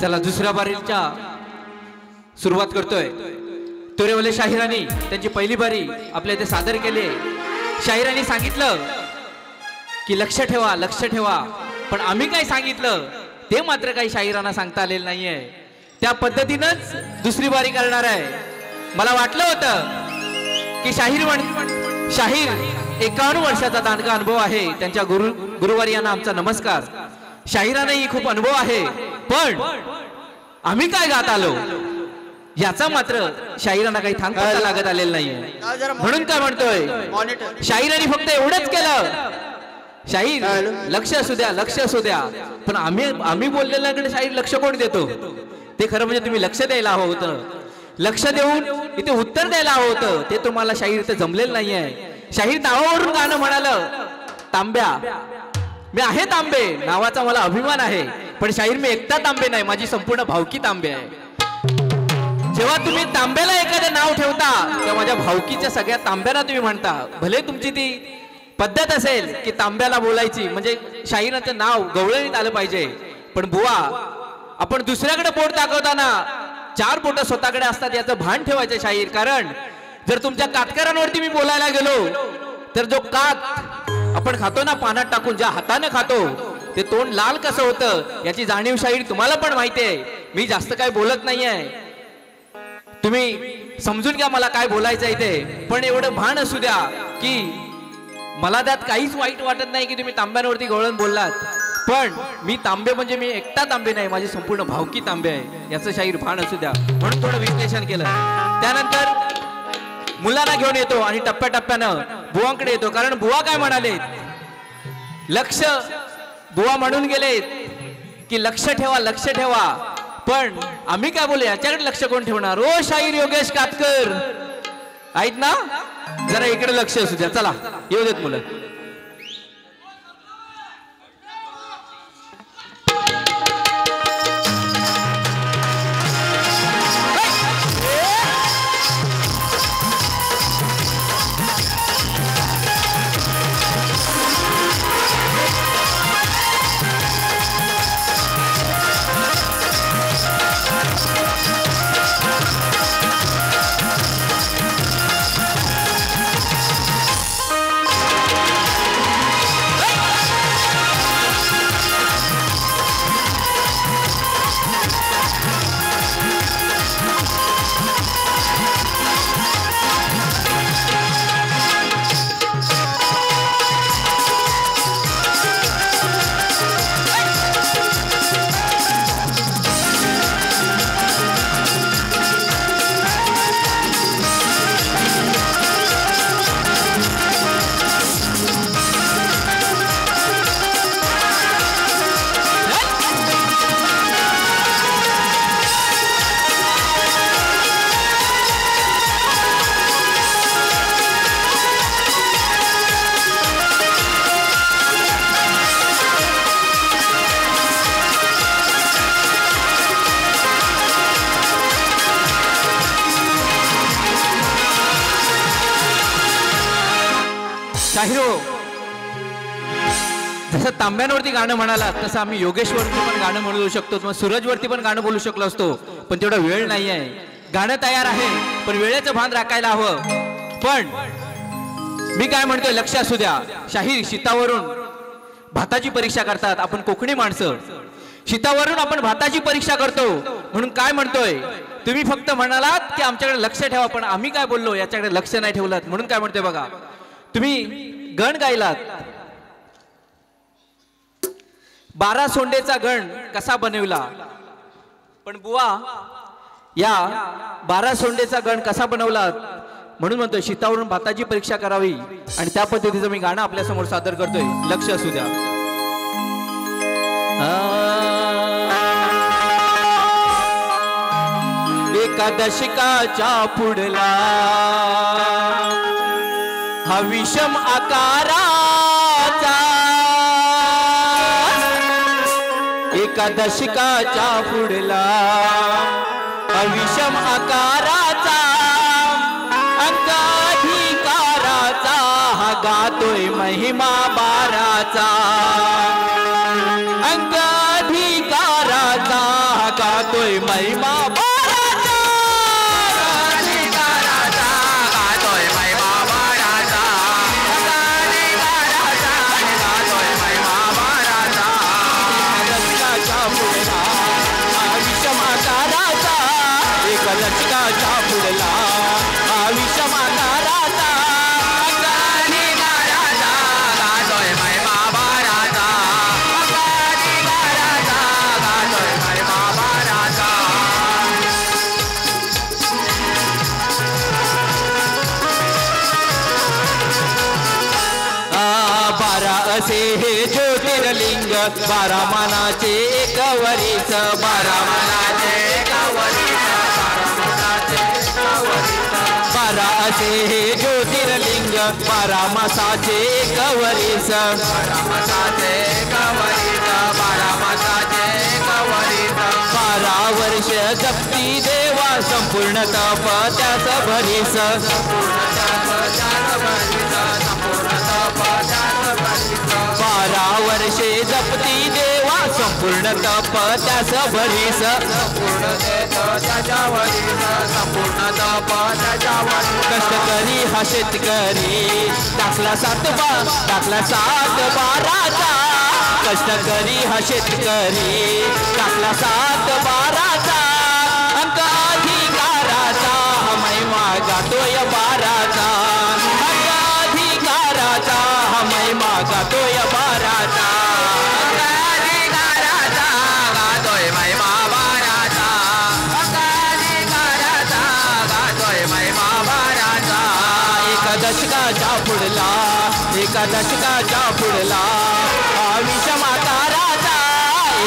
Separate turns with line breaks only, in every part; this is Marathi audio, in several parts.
चला दुसऱ्या बारीच्या सुरुवात करतोय। तोरेवले शाहिरांनी त्यांची पहिली बारी आपल्या इथे सादर केली। शाहिरांनी सांगितलं की लक्ष ठेवा, पण आम्ही काय सांगितलं ते मात्र काही शाहिरांना सांगता आलेलं नाहीये। त्या पद्धतीनंच दुसरी बारी करणार आहे। मला वाटलं होतं की शाहीर 51 वर्षाचा दांडगा अनुभव आहे। त्यांच्या गुरुवारी आमचा नमस्कार। शाहिरांनाही खूप अनुभव आहे, पण आम्ही काय गात आलो याचा मात्र शाहिरांना काही थांबता लागत आलेलं नाहीये। म्हणून काय म्हणतोय, शाहिरांनी फक्त एवढंच केलं, शाहीर लक्ष असू द्या, पण आम्ही बोललेल्याकडे शाहीर लक्ष कोण देतो ते खरं म्हणजे तुम्ही लक्ष द्यायला हवं होतं। लक्ष देऊन इथे उत्तर द्यायला हवं होतं, ते तुम्हाला शाहीर इथे जमलेलं नाहीये। शाहीर नावावरून गाणं म्हणालं, तांब्या मी आहे तांबे नावाचा मला अभिमान आहे, पण शाहीर मी एकटा तांबे नाही, माझी संपूर्ण भावकी तांबे आहे। जेव्हा तुम्ही तांब्याला एखादं नाव ठेवता तेव्हा माझ्या भावकीच्या सगळ्या तांब्याला तुम्ही म्हणता। भले तुमची ती पद्धत असेल की तांब्याला बोलायची, म्हणजे शाहिराचं नाव गवळणीत आलं पाहिजे, पण बुवा आपण दुसऱ्याकडे बोट दाखवताना 4 बोट स्वतःकडे असतात याचं भान ठेवायचं शाहीर। कारण जर तुमच्या कातकरांवरती मी बोलायला गेलो तर जो कात आपण खातो ना पानात टाकून, ज्या हाताने खातो ते तोंड लाल कसं होतं याची जाणीव शाहीर तुम्हाला पण माहिती आहे। मी जास्त काय बोलत नाहीये, तुम्ही समजून घ्या मला काय बोलायचं इथे, पण एवढं भान असू द्या की मला त्यात काहीच वाईट वाटत नाही की तुम्ही तांब्यांवरती गवळण बोललात, पण मी तांबे म्हणजे मी एकटा तांबे नाही, माझी संपूर्ण भावकी तांबे आहे याचं शाहीर भान असू द्या। म्हणून थोडं विश्लेषण केलं। त्यानंतर मुलांना घेऊन येतो आणि टप्प्याटप्प्यानं बुवांकडे येतो, कारण बुवा काय म्हणाले, लक्ष बुवा म्हणून गेलेत की लक्ष ठेवा, पण आम्ही काय बोलू याच्याकडे लक्ष कोण ठेवणार। ओ शाहीर योगेश कातकर आहेत ना, जरा इकडे लक्ष असू द्या। चला येऊ देत मुलं। शाहिरो जसं तांब्यांवरती गाणं म्हणाला तसं आम्ही योगेश्वरती पण गाणं म्हणू शकतो किंवा सूरजवरती पण गाणं बोलू शकलो असतो, पण तेवढा वेळ नाही आहे. गाणं तयार आहे पण वेळेचं भान राखायला हवं. पण मी काय म्हणतोय, लक्ष असू द्या. शाहीर शीतावरून भाताची परीक्षा करतात. आपण कोकणी माणसं, शीतावरून आपण भाताची परीक्षा करतो. म्हणून काय म्हणतोय, तुम्ही फक्त म्हणालात की आमच्याकडे लक्ष ठेवा, पण आम्ही काय बोललो याच्याकडे लक्ष नाही ठेवलात. म्हणून काय म्हणतोय बघा, तुम्ही गण गायलात, 12 सोंडेचा गण कसा बनवला. पण बुवा या 12 सोंडेचा गण कसा बनवला, म्हणून म्हणतोय शीतावरून भाताची परीक्षा करावी. आणि त्या पद्धतीचं मी गाणं आपल्या समोर सादर करतोय. लक्ष असू द्या. एका दशकाच्या पुढला हा विषम आकाराचा, एका दशकाच्या पुढला हा विषम आकाराचा, अंगाधिकाराचा हा गातोय महिमा बाराचा, अंगाधिकाराचा हा गातोय महिमा असे हे ज्योतिर्लिंग, 12 मानाचे एक वरीच, 12 मानाचे एक वरीच, 12 असे हे ज्योतिर्लिंग, 12 मासाचे एक वरीच, 12 मासाचे एक वरीच, 12 मासाचे एक वरीच, 12 वर्ष जपती देवा संपूर्ण तप त्यास भरीस, संपूर्ण तप त्यास भरीस, संपूर्ण तप त्यास भरीस, 12 वर्षे जपती देवा संपूर्ण तप त्यास भरीस, संपूर्ण तप त्याच्या भरीस, संपूर्ण तप त्याच्या भरीस. कष्टकरी हा शेतकरी टाकला 7 बाराचा, कष्टकरी हा शेतकरी टाकला 7 बाराचा, अंक अधिकाराचा हा महिमा गातोय बाराचा, अंक अधिकाराचा हा महिमा गातोय बाराचा, अंक अधिकाराचा गातोय महिमा बाराचा, अंक अधिकाराचा गातोय महिमा बाराचा. एका दशकाच्या पुढला, एका दशकाच्या पुढला हा विषम आकाराचा,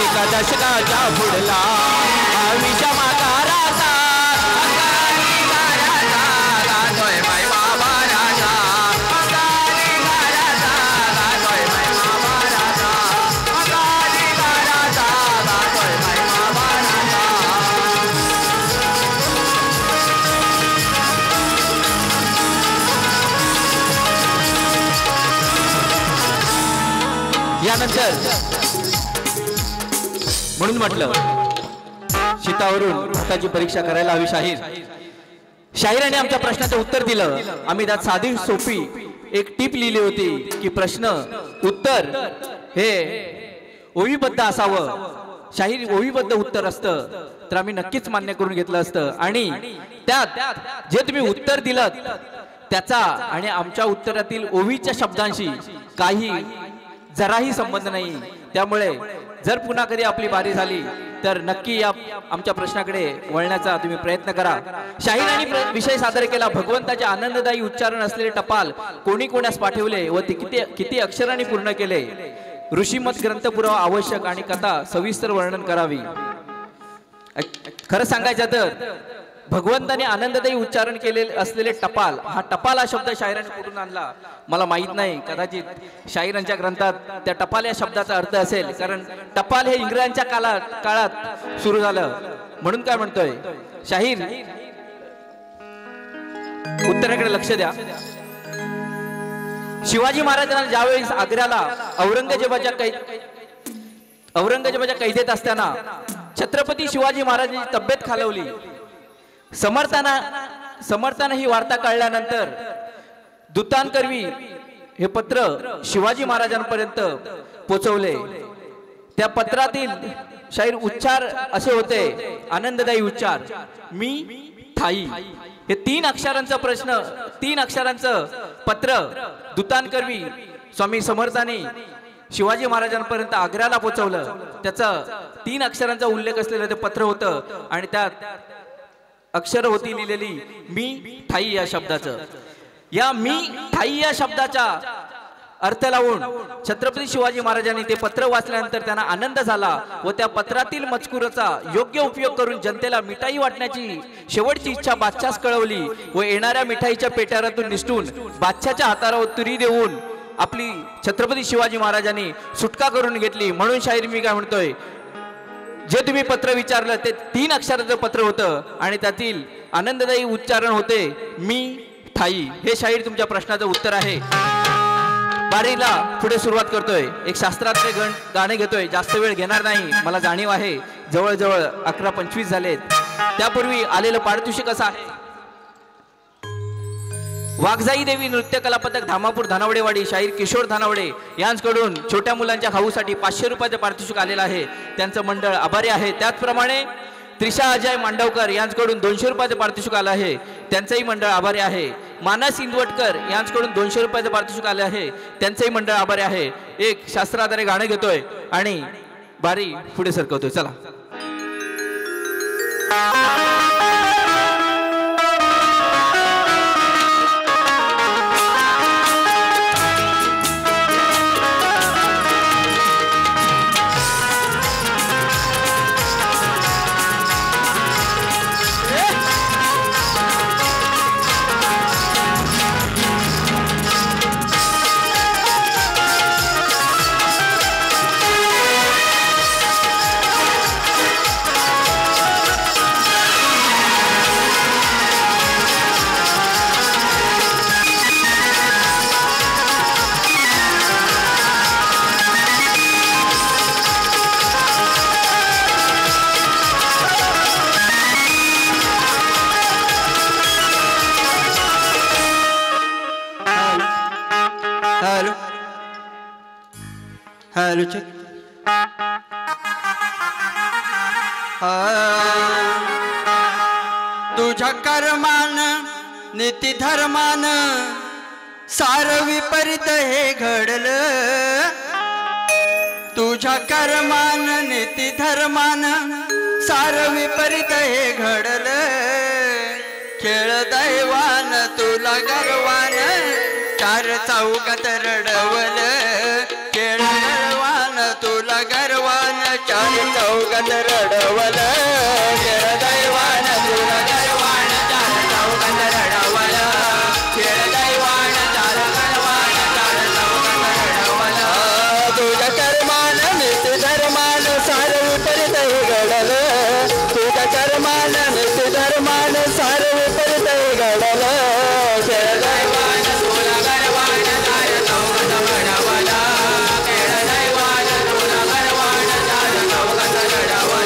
एका दशकाच्या पुढला हा विषम आकाराचा, अंक अधिकाराचा गातोय महिमा बाराचा, अंक अधिकाराचा गातोय महिमा बाराचा, अंक अधिकाराचा गातोय महिमा बाराचा. यानंतर म्हणून म्हटलं शीतावरून भाताची परीक्षा करायला हवी. शाहिराने आमच्या प्रश्नाचं उत्तर दिलं. आम्ही त्यात साधी सोपी एक टीप लिहिली होती की प्रश्न उत्तर हे ओवीबद्ध असावं. शाहीर ओवीबद्ध उत्तर असतं तर आम्ही नक्कीच मान्य करून घेतलं असतं. आणि त्यात जे तुम्ही उत्तर दिलं त्याचा आणि आमच्या उत्तरातील ओवीच्या शब्दांशी काही जराही संबंध नाही. त्यामुळे जर पुन्हा कधी आपली बारी झाली तर नक्की या आमच्या प्रश्नाकडे वळण्याचा तुम्ही प्रयत्न करा. शाहिरांनी विषय सादर केला भगवंताचे आनंददायी उच्चारण असलेले टपाल कोणी कोणास पाठवले व ते किती अक्षरांनी पूर्ण केले. ऋषीमत ग्रंथ पुरावा आवश्यक आणि कथा सविस्तर वर्णन करावी. खरं सांगायचं तर भगवंताने आनंददायी उच्चारण केलेले असलेले टपाल, हा टपाल हा शब्द शाहिरांनी कुठून आणला मला माहित नाही. कदाचित शाहिरांच्या ग्रंथात त्या टपाल या शब्दाचा अर्थ असेल, कारण टपाल हे इंग्रजांच्या काळात सुरू झालं. म्हणून काय म्हणतोय शाहीर, उत्तराकडे लक्ष द्या. शिवाजी महाराजांना ज्यावेळेस आग्र्याला औरंगजेबाच्या कैदेत असताना छत्रपती शिवाजी महाराजांची तब्येत खालवली. समर्थानं ही वार्ता कळल्यानंतर दूतांकरवी हे पत्र शिवाजी महाराजांपर्यंत पोहोचवले. त्या पत्रातील शाहीर उच्चार असे होते, आनंददायी उच्चार, मी ठाई. हे 3 अक्षरांचं पत्र दूतांकरवी स्वामी समर्थांनी शिवाजी महाराजांपर्यंत आग्र्याला पोहोचवलं. त्याचं 3 अक्षरांचा उल्लेख असलेलं ते पत्र होतं आणि त्यात अक्षर होती लिहिलेली मी ठाई या शब्दाचं. या मी ठाई या शब्दाचा अर्थ लावून छत्रपती शिवाजी महाराजांनी ते पत्र वाचल्यानंतर त्यांना आनंद झाला व त्या पत्रातील मजकुराचा योग्य उपयोग करून जनतेला मिठाई वाटण्याची शेवटची इच्छा बादशास कळवली व येणाऱ्या मिठाईच्या पेटारातून निसटून बादशाच्या हातावर तुरी देऊन आपली छत्रपती शिवाजी महाराजांनी सुटका करून घेतली. म्हणून शाहीर मी काय म्हणतोय, जे तुम्ही पत्र विचारलं ते 3 अक्षराचं पत्र होतं आणि त्यातील आनंददायी उच्चारण होते मी ठाई. हे शाहीर तुमच्या प्रश्नाचं उत्तर आहे. बारीला पुढे सुरुवात करतोय. एक शास्त्रातले गाणे घेतोय. जास्त वेळ घेणार नाही, मला जाणीव आहे जवळजवळ 11:25 झालेत. त्यापूर्वी आलेलं पारितोषिक असं आहे. वाघजाई देवी नृत्य कला पथक धामापूर धानावडेवाडी शाहीर किशोर धानावडे यांच्याकडून छोट्या मुलांच्या खाऊसाठी 500 रुपयाचं पारितोषिक आलेलं आहे. त्यांचं मंडळ आभारी आहे. त्याचप्रमाणे त्रिशा अजय मांडवकर यांच्याकडून 200 रुपयाचं पारितोषिक आलं आहे. त्यांचंही मंडळ आभारी आहे. मानस इंदवटकर यांच्याकडून 200 रुपयाचं पारितोषिक आलं आहे. त्यांचंही मंडळ आभारी आहे. एक शास्त्राधारे गाणं घेतोय आणि बारी पुढे सरकवतोय. चला.
तुझ्या कर्मान नीती धर्मान सार विपरीत हे घडलं. तुझ्या कर्मान नीती धर्मान सार विपरीत हे घडलं. खेळ दैवान तुला गर्वान 4 चौकात रडवलं. खेळ गर्वान तुला गर्वान 4 चौकात रडवलं. खेळ दैवान तुला गर्वान 4 चौकात रडवलं. खेळ दैवान 4 गर्वान 4 चौकात रडवलं. तुझ्या कर्मान नीती धर्मान सार विपरीत हे घडलं. तुझ्या कर्मान नीती धर्मान सार विपरीत हे घडलं. खेळ दैवान तुला गर्वान 4 चौकात रडवलं. खेळ दैवान तुला गर्वान 4 चौकात रडवलं.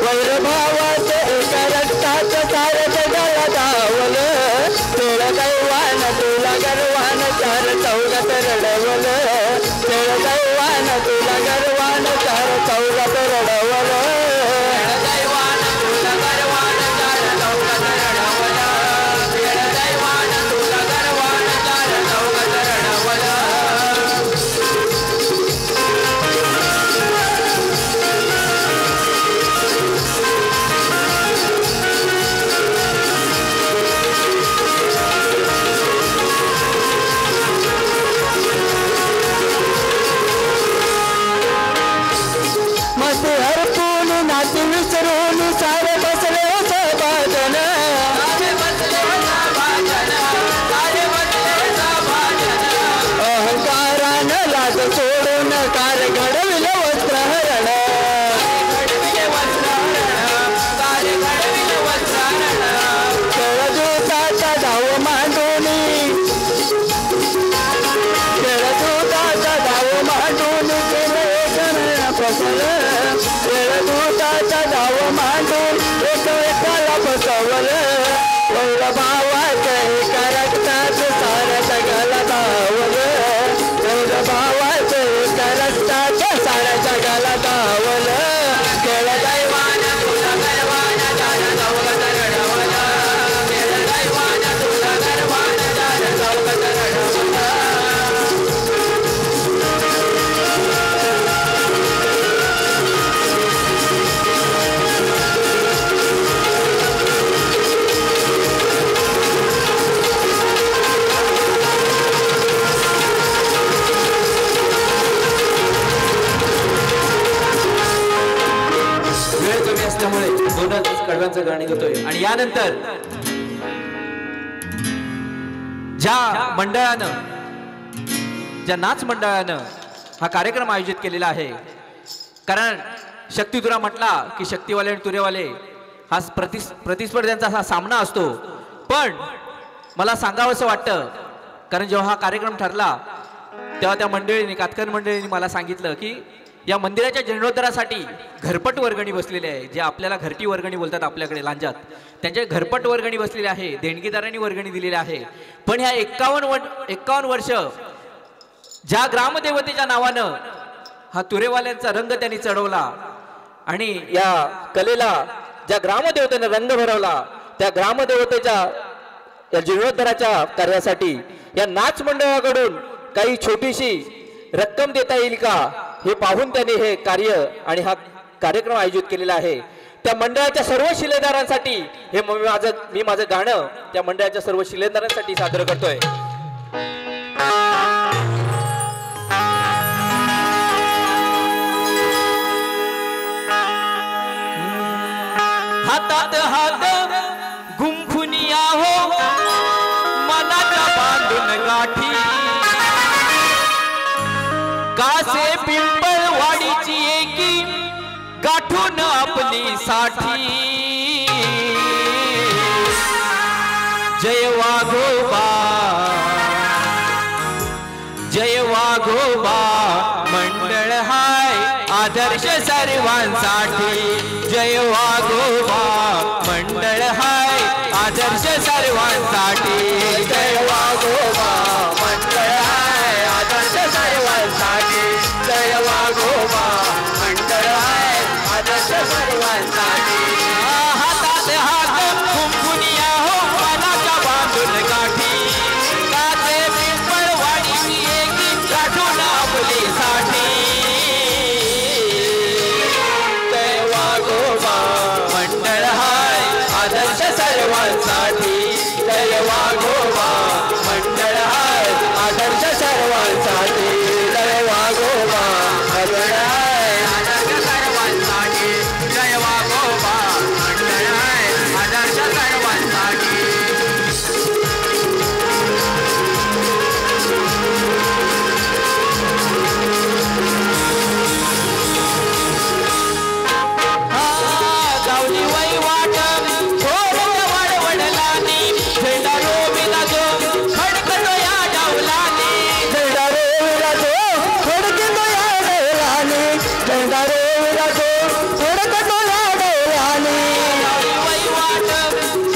वैरभावाचे एका रक्ताचं सार जगाला धावलं. खेळ दैवान तुला गर्वान 4 चौकात रडवलं. खेळ दैवान तुला गर्वान 4 चौकात रडवलं. खेळ दैवान तुला गर्वान 4 चौकात रडवलं. खेळ दैवान तुला गर्वान 4 चौकात रडवलं. मांडूनी खेळदूताचा धाव मांडून केलं फसवलं खेळदूताचा धाव मांडून एकाला फसवलं एवढं भावाचं एका रक्तात साऱ्या जगाला धावलं एवढं भावाचं एका रक्तात साऱ्या जगाला धावलं खेळ दैवान तुला गर्वान झालं चौघात रडवलं खेळ दैवान तुला गर्वान झालं चौघात रडवलं
असल्यामुळे दोनच कडव्यांचं गाणी घेतोय आणि यानंतर ज्या मंडळानं ज्या नाच मंडळानं हा कार्यक्रम आयोजित केलेला आहे कारण शक्ती तुरा म्हटला की शक्तीवाले आणि तुरेवाले हा प्रतिस्पर्ध्यांचा हा सामना असतो पण मला सांगावंसं वाटतं कारण जेव्हा हा कार्यक्रम ठरला तेव्हा त्या मंडळींनी कातकर मंडळींनी मला सांगितलं की या मंदिराच्या जीर्णोद्धारासाठी घरपट वर्गणी बसलेली आहे जे आपल्याला घरटी वर्गणी बोलतात आपल्याकडे लांजात त्यांच्या घरपट वर्गणी बसलेली आहे देणगीदारांनी वर्गणी दिलेली आहे पण ह्या 51 वर्ष ज्या ग्रामदेवतेच्या नावानं हा तुरेवाल्यांचा रंग त्यांनी चढवला आणि या कलेला ज्या ग्रामदेवतेने रंग भरवला त्या ग्रामदेवतेच्या या जीर्णोद्धाराच्या कार्यासाठी या नाच मंडळाकडून काही छोटीशी रक्कम देता येईल का हे पाहून त्यांनी हे कार्य आणि हा कार्यक्रम आयोजित केलेला आहे त्या मंडळाच्या सर्व शिलेदारांसाठी हे मी माझं गाणं त्या मंडळाच्या सर्व शिलेदारांसाठी सादर करतोय हातात हात गुंफुनिया हो मनाचा बांधून गाठी कासे पिंपळ वाडीची एकी गाठून आपली साठी जय वाघोबा मंडळ हाय आदर्श सर्वांसाठी जय वाघोबा मंडळ हाय आदर्श सर्वांसाठी जय वाघोबा मंडळ हाय आदर्श सर्वांसाठी जय वाघोबा मंडळ हाय आदर्श सर्वांसाठी हातात हात कुंकुनिया हो मनाच्या बांधून गाठी काचे पिंपळ वाडीची एकी गाठून आपली साठी जय वाघोबा मंडळ हाय आदर्श सर्वांसाठी जय वाघोबा मंडळ हाय आदर्श सर्वांसाठी जय वाघोबा मंडळ हाय आदर्श सर्वांसाठी जय वाघोबा मंडळ हाय आदर्श सर्वांसाठी गावली वैवाट थोरं वाडवडलानी झेंडा रोविला जो खडखडो या डावलानी झेंडा रोविला जो खडखडो या डावलानी झेंडा रोविला जो खडखडो या डावलानी गावली वैवाट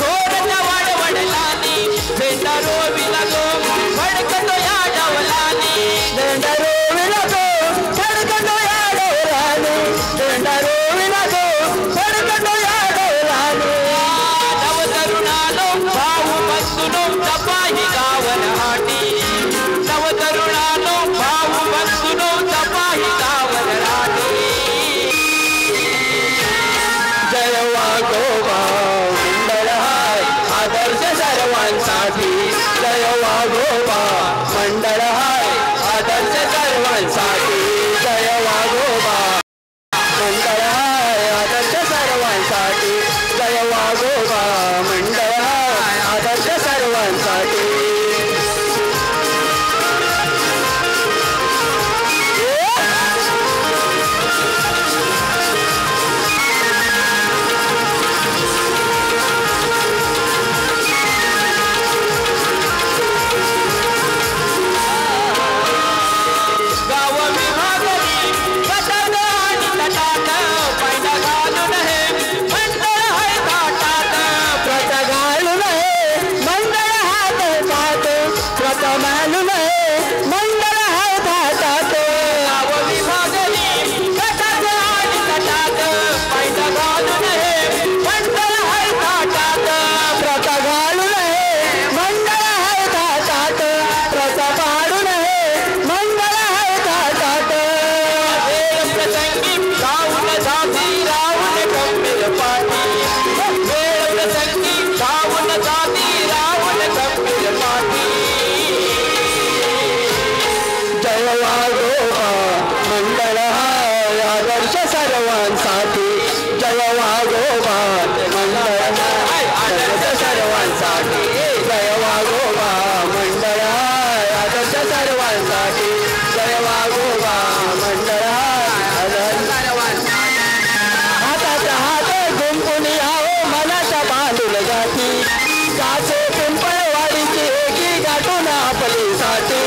थोरं वाडवडलानी झेंडा रोविला जो खडखडो या डावलानी झेंडा रोविला जो खडखडो या डावलानी झेंडा रोविला जो खडखडो या डावलानी नव तरुणालो भाऊ बंधुनो तपाही गावन हाटी नव तरुणालो भाऊ बंधुनो तपाही गावन हाटी जय वाघोबा मंडळ हाय आदर्श सर्वांसाठी जय वाघोबा मंडळ हाय आदर्श सर्वांसाठी जय वाघोबा मंडळ हाय आदर्श सर्वांसाठी जय वाघोबा मंडळ हाय आदर्श सर्वांसाठी
वाघोबा मंडळ हाय आदर्श सर्वांसाठी जय वाघोबा मंडळ हाय आदर्श सर्वांसाठी जय वाघोबा मंडळ हाय आदर्श सर्वांसाठी जय वाघोबा मंडळ हाय आदर्श सर्वांसाठी हातात हात गुंफून यावं मनाचा बांधून गाठी काचे पिंपळवाडीची एकी गाठून आपलीसाठी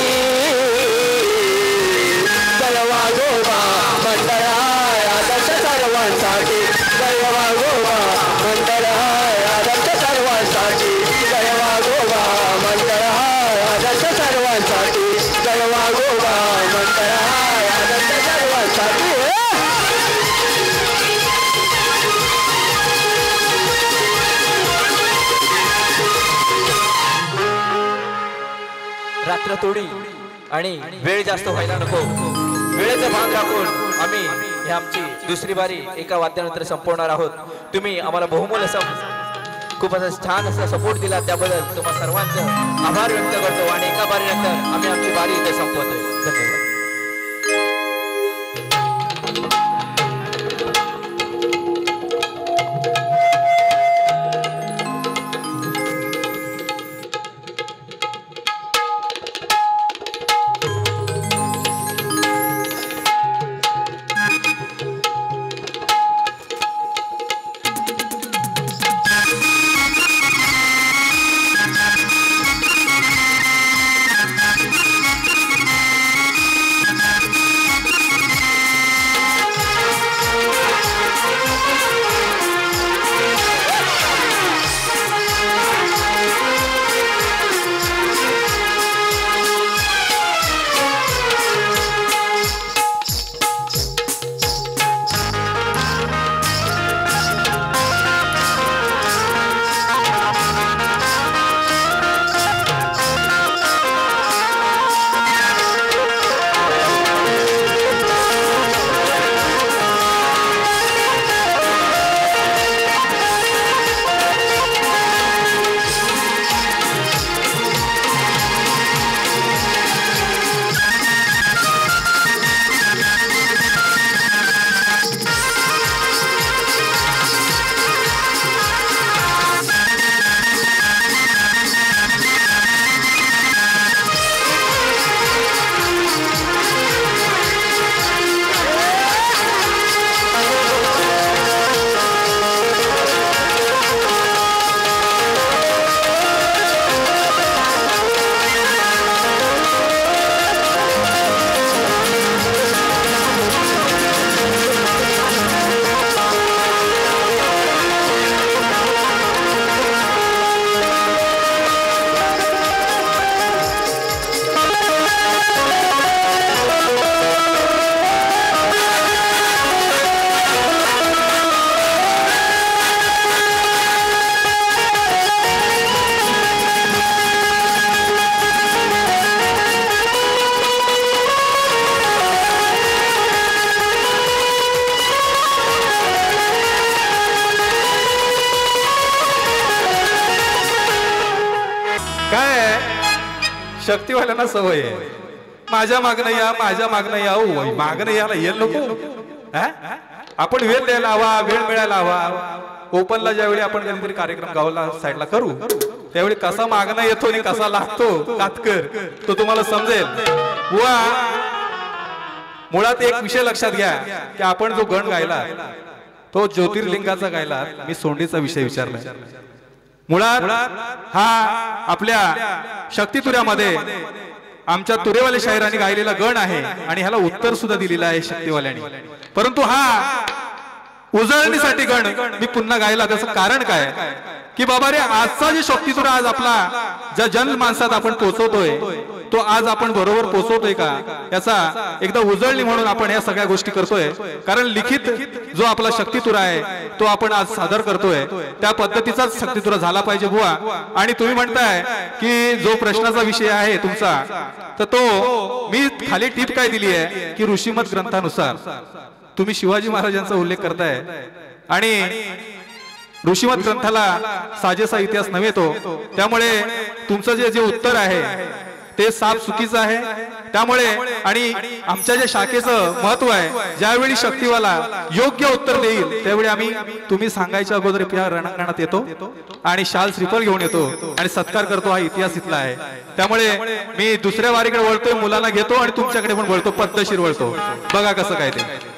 जय वाघोबा मंडळ हाय आदर्श सर्वांसाठी जय वाघोबा मंडळ हाय आदर्श सर्वांसाठी जय वाघोबा मंडळ हाय आदर्श सर्वांसाठी जय वाघोबा मंडळ हाय आदर्श सर्वांसाठी
रात्र थोडी आणि वेळ जास्त व्हायला नको, वेळेचा भाग राखून आम्ही ही आमची दुसरी बारी एका वाद्यानंतर संपवणार आहोत. तुम्ही आम्हाला बहुमोल असं खूप असं छान असा सपोर्ट दिला त्याबद्दल तुम्हा सर्वांचं आभार व्यक्त करतो आणि एका बारीनंतर आम्ही आमची बारी इथे संपवतोय. धन्यवाद.
शक्तीवाल्यांना सवय आहे माझ्या मागणं या माझ्या मागणं या मागणं याला येल नको. आपण वेळ द्यायला हवा, वेळ मिळायला हवा. ओपनला ज्यावेळी आपण कधीतरी कार्यक्रम गावाला साईडला करू त्यावेळी कसा मागणं येतो आणि कसा लागतो कातकर तो तुम्हाला समजेल. बुवा मुळात एक विषय लक्षात घ्या की आपण जो गण गायला तो ज्योतिर्लिंगाचा गायला. मी सोंडीचा विषय विचारला. मुळात हा आपल्या शक्तितुऱ्यामध्ये आमच्या तुरेवाले शाहिरांनी गायलेला गण आहे आणि ह्याला उत्तर सुद्धा दिलेलं आहे शक्तिवाल्यांनी. परंतु हा उजळणीसाठी गण मी पुन्हा गायला. त्याचं कारण काय की बाबा रे आजचा जे शक्तितुरा आज आपला ज्या जन माणसात आपण पोहोचवतोय तो आज आपण बरोबर पोहोचवतोय का याचा एकदा उजळणी म्हणून आपण या सगळ्या गोष्टी करतोय. कारण लिखित जो आपला शक्तितुरा आहे तो आपण आज सादर करतोय त्या पद्धतीचाच शक्तितुरा झाला पाहिजे बुवा. आणि तुम्ही म्हणताय की जो प्रश्नाचा विषय आहे तुमचा तर तो मी खाली टीप काय दिली आहे की ऋषीमत ग्रंथानुसार तुम्ही शिवाजी महाराजांचा उल्लेख करताय आणि ऋषीमत ग्रंथाला साजेसा इतिहास नव्हे तो. त्यामुळे तुमचं जे उत्तर आहे ते साप चुकीचं आहे. त्यामुळे आणि आमच्या ज्या शाखेचं महत्व आहे, ज्यावेळी शक्तीवाला योग्य उत्तर देईल त्यावेळी आम्ही तुम्ही सांगायच्या अगोदर या रणांगणात येतो आणि शाल श्रीफळ घेऊन येतो आणि सत्कार करतो. हा इतिहास इथला आहे. त्यामुळे मी दुसऱ्या वारीकडे वळतोय, मुलांना घेतो आणि तुमच्याकडे पण वळतो, पद्धतशीर वळतो. बघा कसं काय ते.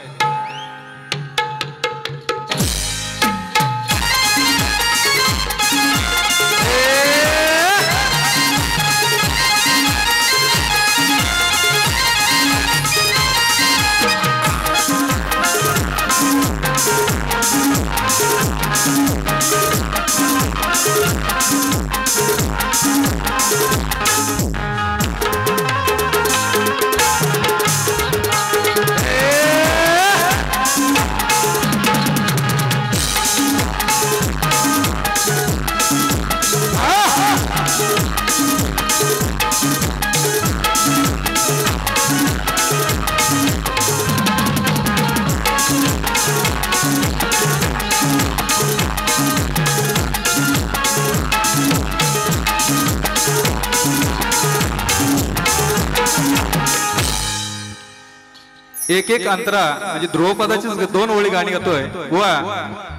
एक एक अंतरा म्हणजे ध्रुवपदाची 2 ओळी गाणी गातोय. बुवा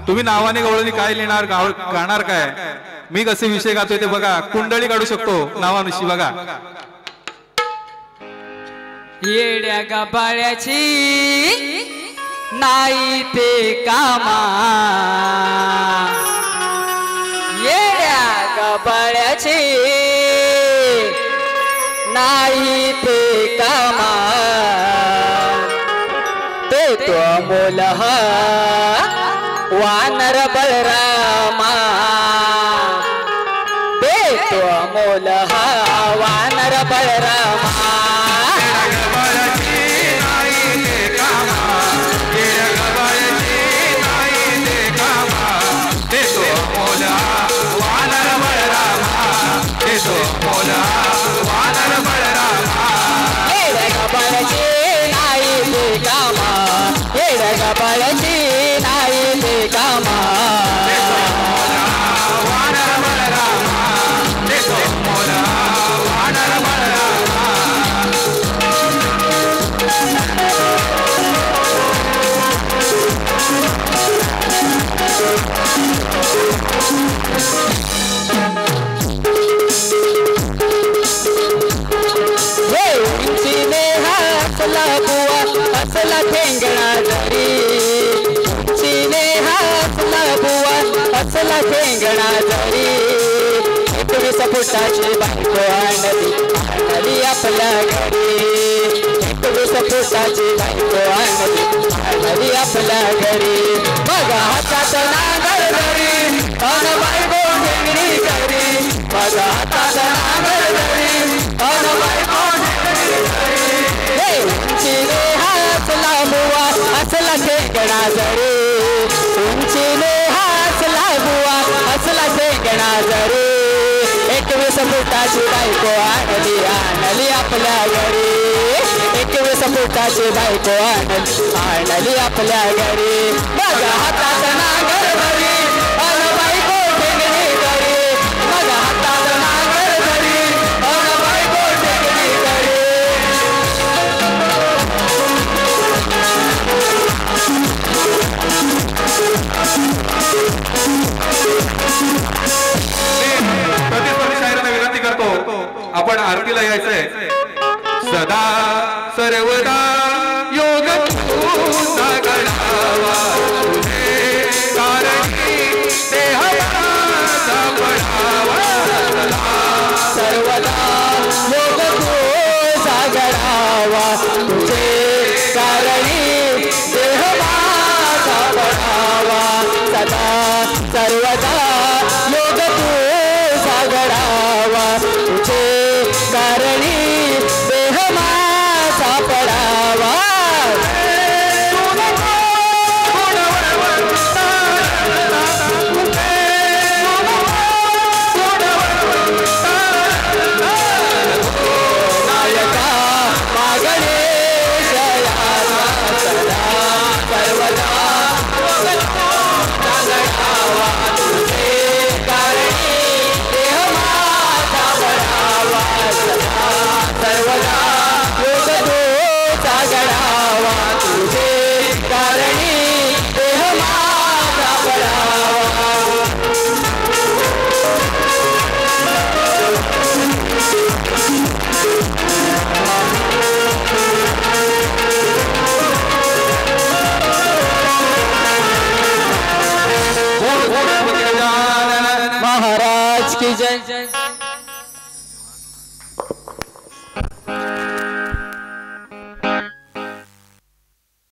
तुम्ही नावाने गवळणी काय लिहिणार, गाणार काय, मी कसे विषय गातोय ते बघा. कुंडली काढू शकतो नावानुशी. बघा
येड्या गबाळ्याची नाही ते कामा, येड्या गबाळ्याची नाही ते कामा, ते तो अमोल हा वानर बलरामा, ते तो अमोल हा वानर बलरामा. हसला ठेंगणा जरी, चिने हसला बुवा हसला ठेंगणा जरी, 21 फुटाची बायको आणली आणली आपल्या घरी, 21 फुटाची बायको आणली आपल्या घरी. बघा हातात नांगर धरी अन बायको ठेंगणी करी, बघा हातात नांगर धरी अन बायको ठेंगणी करी. उंचीने हसला बुवा हसला ठेंगणा जरी, उंचीने हसला बुवा हसला ठेंगणा जरी, 21 फुटाची बायको आणली आपल्या घरी, 21 फुटाची बायको आणली आपल्या घरी. बघा हातात नांगर धरी अन बायको ठेंगणी करी, बघा हातात नांगर धरी अन बायको ठेंगणी करी.
प्रतिस्पर्धी शायरांना विनंती करतो, आपण आरतीला यायचंय. सदा सर्वदा योग तुझा घडावा, तुझे कारणी देह माझा पडावा.
सर्वदा योग तुझा घडावा, तुझे कारणी देह माझा पडावा. सदा सर्वदा योग तुझा घडावा, तुझे कारणी देह माझा पडावा. नायका मागणे जयाचा सदा सर्वदा घडावा, तुझे कारणी देह माझा पडावा. सदा सर्वदा योग तोचा गडावा तुझे कारणी देह माझा बळावा महाराज की जय